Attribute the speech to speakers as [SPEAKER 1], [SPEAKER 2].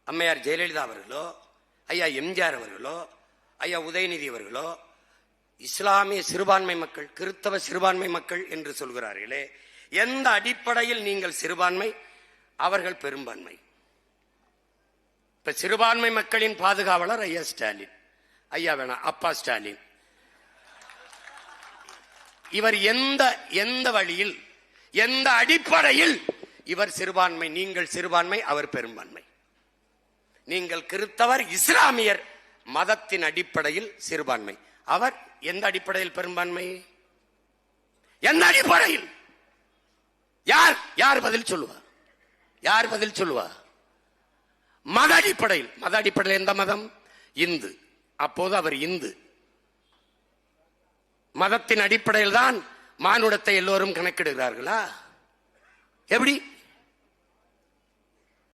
[SPEAKER 1] அம்மையார் ஜெயலலிதா அவர்களோ, ஐயா எம்ஜிஆர் அவர்களோ, ஐயா உதயநிதி அவர்களோ இஸ்லாமிய சிறுபான்மை மக்கள், கிறிஸ்தவ சிறுபான்மை மக்கள் என்று சொல்கிறார்களே, எந்த அடிப்படையில் நீங்கள் சிறுபான்மை, அவர்கள் பெரும்பான்மை. இப்ப சிறுபான்மை மக்களின் பாதுகாவலர் ஐயா ஸ்டாலின், ஐயா வேணா அப்பா ஸ்டாலின். இவர் எந்த வழியில், எந்த அடிப்படையில் இவர் சிறுபான்மை, நீங்கள் சிறுபான்மை, அவர் பெரும்பான்மை. நீங்கள் கிறிஸ்தவர், இஸ்லாமியர் மதத்தின் அடிப்படையில் சிறுபான்மை, அவர் எந்த அடிப்படையில் பெரும்பான்மை, எந்த அடிப்படையில்? யார் யார் பதில் சொல்லுவா? யார் பதில் சொல்லுவா? மத அடிப்படையில். மத அடிப்படையில் எந்த மதம்? இந்து. அப்போது அவர் இந்து. மதத்தின் அடிப்படையில் தான் மானுடத்தை எல்லோரும் கணக்கிடுகிறார்களா? எப்படி?